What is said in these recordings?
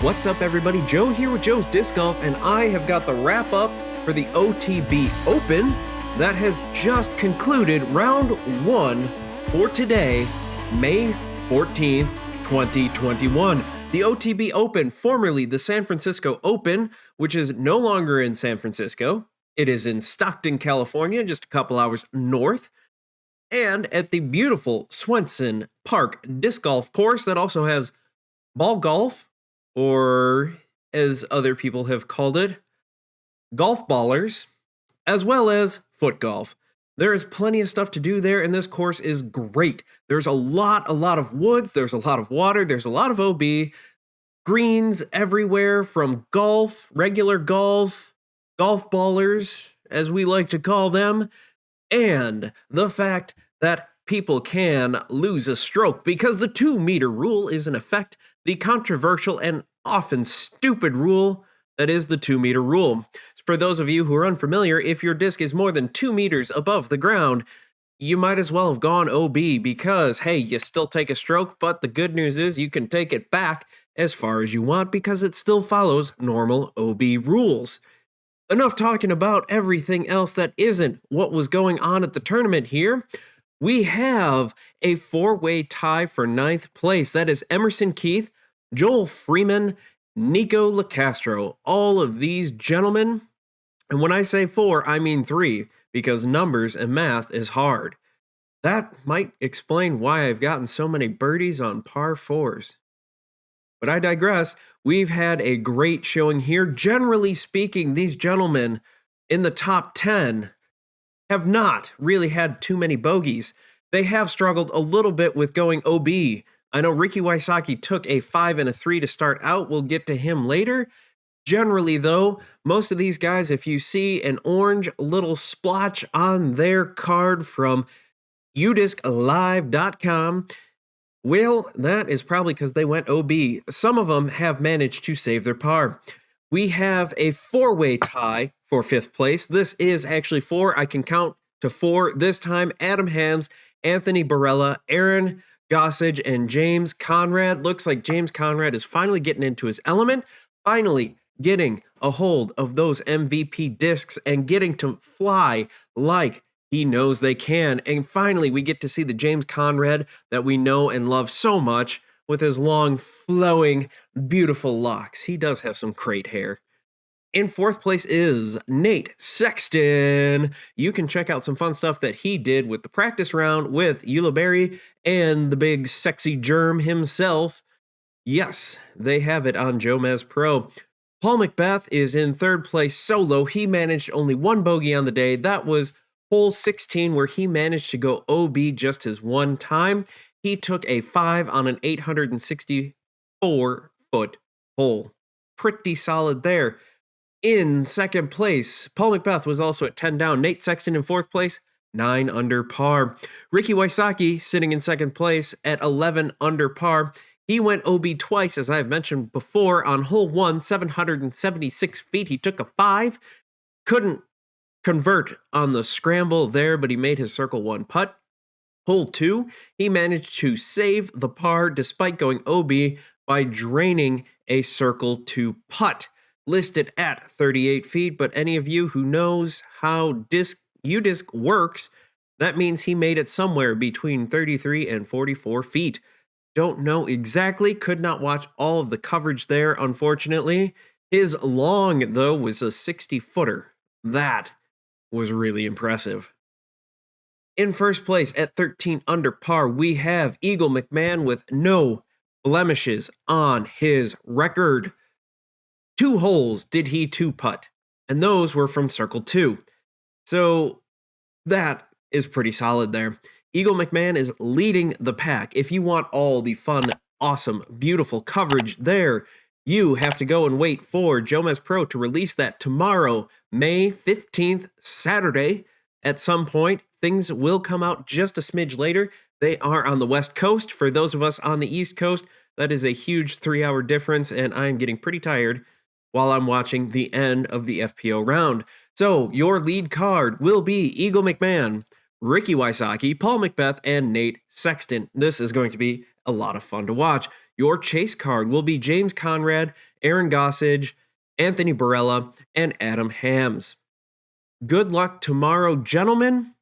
What's up, everybody? Joe here with Joe's Disc Golf, and I have got the wrap up for the OTB Open that has just concluded round one for today, May 14th, 2021. The OTB Open, formerly the San Francisco Open, which is no longer in San Francisco. It is in Stockton, California, just a couple hours north, and at the beautiful Swenson Park Disc Golf Course that also has ball golf, or as other people have called it, golf ballers, as well as foot golf. There is plenty of stuff to do there, and this course is great. There's a lot of woods, there's a lot of water, there's a lot of OB, greens everywhere from golf, regular golf, golf ballers, as we like to call them, and the fact that people can lose a stroke because the 2-meter rule is in effect, the controversial and often stupid rule that is the 2-meter rule. For those of you who are unfamiliar, if your disc is more than 2 meters above the ground, you might as well have gone OB because, hey, you still take a stroke, but the good news is you can take it back as far as you want because it still follows normal OB rules. Enough talking about everything else that isn't what was going on at the tournament here. We have a 4-way tie for 9th place. That is Emerson Keith, Joel Freeman, Nico LaCastro. All of these gentlemen, and when I say 4, I mean 3, because numbers and math is hard. That might explain why I've gotten so many birdies on par 4s. But I digress. We've had a great showing here. Generally speaking, these gentlemen in the top 10 have not really had too many bogeys. They have struggled a little bit with going OB. I know Ricky Wysocki took a 5 and a 3 to start out. We'll get to him later. Generally, though, most of these guys, if you see an orange little splotch on their card from udisclive.com, well, that is probably because they went OB. Some of them have managed to save their par. We have a 4-way tie for 5th place. This is actually 4. I can count to 4 this time. Adam Hams, Anthony Barella, Aaron Gossage, and James Conrad. Looks like James Conrad is finally getting into his element, finally getting a hold of those MVP discs and getting to fly like he knows they can. And finally, we get to see the James Conrad that we know and love so much with his long, flowing, beautiful locks. He does have some great hair. In 4th place is Nate Sexton. You can check out some fun stuff that he did with the practice round with Eula Berry and the big sexy germ himself. Yes, they have it on Jomez Pro. Paul McBeth is in 3rd place solo. He managed only 1 bogey on the day. That was hole 16, where he managed to go OB just his one time. He took a 5 on an 864-foot hole. Pretty solid there. In 2nd place, Paul McBeth was also at 10 down. Nate Sexton in 4th place, 9 under par. Ricky Wysocki sitting in 2nd place at 11 under par. He went OB twice, as I've mentioned before. On hole 1, 776 feet, he took a 5. Couldn't convert on the scramble there, but he made his circle 1 putt. Hole 2, he managed to save the par despite going OB by draining a circle 2 putt. Listed at 38 feet, but any of you who knows how UDisc works, that means he made it somewhere between 33 and 44 feet. Don't know exactly, could not watch all of the coverage there, unfortunately. His long, though, was a 60-footer. That was really impressive. In 1st place at 13 under par, we have Eagle McMahon with no blemishes on his record. 2 holes did he 2-putt, and those were from circle 2. So that is pretty solid there. Eagle McMahon is leading the pack. If you want all the fun, awesome, beautiful coverage there, you have to go and wait for Jomez Pro to release that tomorrow, May 15th, Saturday. At some point, things will come out just a smidge later. They are on the West Coast. For those of us on the East Coast, that is a huge 3-hour difference, and I'm getting pretty tired while I'm watching the end of the FPO round. So your lead card will be Eagle McMahon, Ricky Wysocki, Paul McBeth, and Nate Sexton. This is going to be a lot of fun to watch. Your chase card will be James Conrad, Aaron Gossage, Anthony Barella, and Adam Hams. Good luck tomorrow, gentlemen.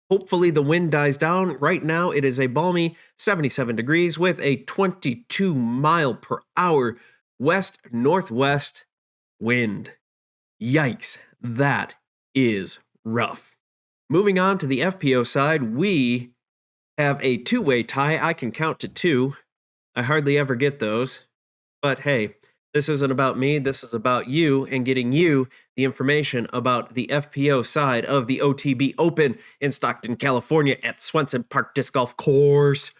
Hopefully the wind dies down. Right now it is a balmy 77 degrees with a 22 mile per hour west-northwest wind. Yikes, that is rough. Moving on to the FPO side, we have a two-way tie. I can count to two. I hardly ever get those. But hey, this isn't about me. This is about you and getting you the information about the FPO side of the OTB Open in Stockton, California at Swenson Park Disc Golf Course.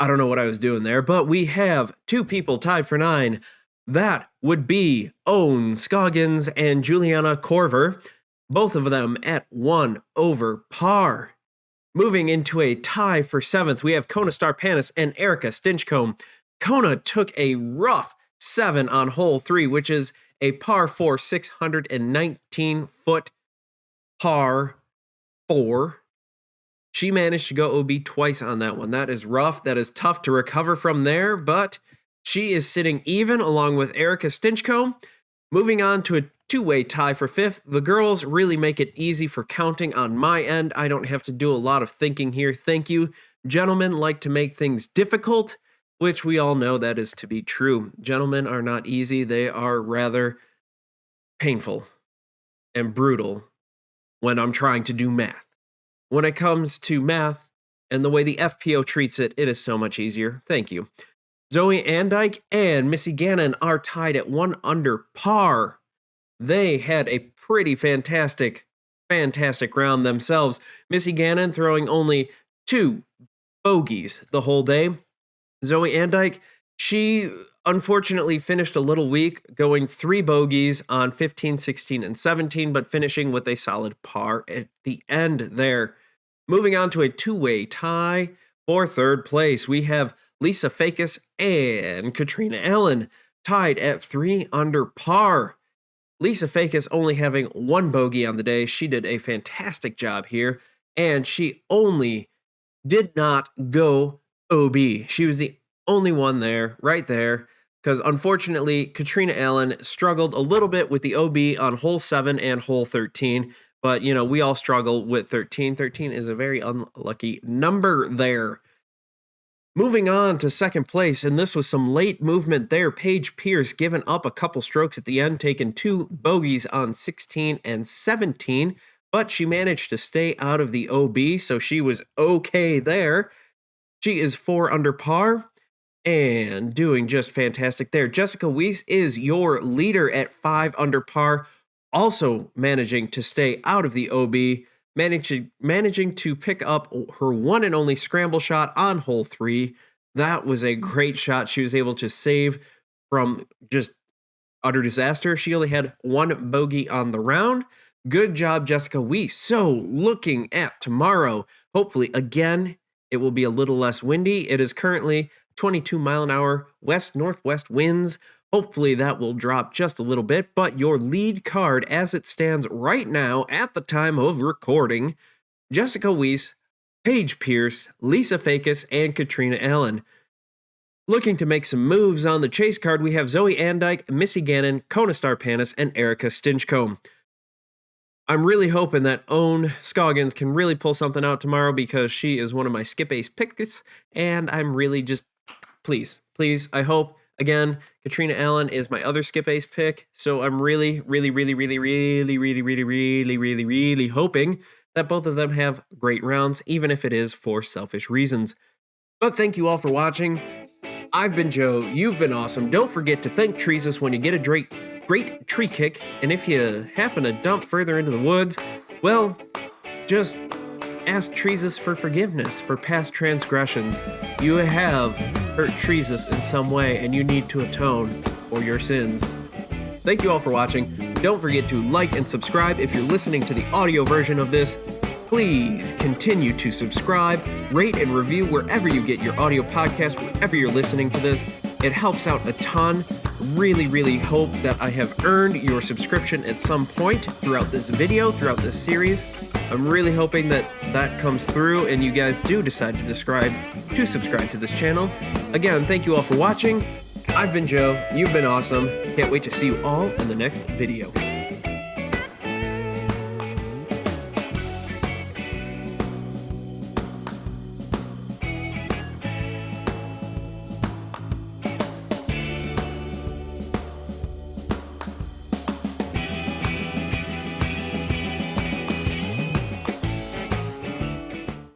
I don't know what I was doing there, but we have two people tied for 9. That would be Owen Scoggins and Juliana Corver, both of them at 1 over par. Moving into a tie for 7th, we have Kona Starpanis and Erica Stinchcomb. Kona took a rough 7 on hole 3, which is a par 4, 619-foot par 4. She managed to go OB twice on that one. That is rough. That is tough to recover from there, but she is sitting even along with Erica Stinchcomb. Moving on to a two-way tie for 5th. The girls really make it easy for counting on my end. I don't have to do a lot of thinking here. Thank you. Gentlemen like to make things difficult, which we all know that is to be true. Gentlemen are not easy. They are rather painful and brutal when I'm trying to do math. When it comes to math and the way the FPO treats it, it is so much easier. Thank you. Zoe Andike and Missy Gannon are tied at 1 under par. They had a pretty fantastic round themselves. Missy Gannon throwing only 2 bogeys the whole day. Zoe Andike, she unfortunately finished a little weak, going 3 bogeys on 15, 16, and 17, but finishing with a solid par at the end there. Moving on to a two-way tie for 3rd place, we have Lisa Fakis and Katrina Allen tied at 3 under par. Lisa Fakis only having 1 bogey on the day. She did a fantastic job here, and she only did not go OB. She was the only one there, right there, because unfortunately, Katrina Allen struggled a little bit with the OB on hole 7 and hole 13, but, you know, we all struggle with 13. 13 is a very unlucky number there. Moving on to 2nd place, and this was some late movement there. Paige Pierce giving up a couple strokes at the end, taking 2 bogeys on 16 and 17, but she managed to stay out of the OB, so she was okay there. She is 4 under par and doing just fantastic there. Jessica Weiss is your leader at 5 under par, also managing to stay out of the OB, managing to pick up her one and only scramble shot on hole 3. That was a great shot. She was able to save from just utter disaster. She only had 1 bogey on the round. Good job, Jessica Weiss. So looking at tomorrow, hopefully again, it will be a little less windy. It is currently 22 mile an hour west-northwest winds. Hopefully that will drop just a little bit, but your lead card as it stands right now at the time of recording, Jessica Weiss, Paige Pierce, Lisa Fakis, and Katrina Allen. Looking to make some moves on the chase card, we have Zoe Andike, Missy Gannon, Kona Starpanis, and Erica Stinchcomb. I'm really hoping that Owen Scoggins can really pull something out tomorrow because she is one of my skip ace picks, and I'm really just, please, I hope. Again, Katrina Allen is my other skip ace pick, so I'm really hoping that both of them have great rounds, even if it is for selfish reasons. But thank you all for watching. I've been Joe. You've been awesome. Don't forget to thank Treesus when you get a great tree kick, and if you happen to dump further into the woods, well, just ask Treesus for forgiveness for past transgressions. You have hurt Treesus in some way, and you need to atone for your sins. Thank you all for watching. Don't forget to like and subscribe if you're listening to the audio version of this. Please continue to subscribe, rate, and review wherever you get your audio podcast, wherever you're listening to this. It helps out a ton. Really hope that I have earned your subscription at some point throughout this video, throughout this series. I'm really hoping that that comes through and you guys do decide to subscribe to this channel. Again, thank you all for watching. I've been Joe. You've been awesome. Can't wait to see you all in the next video.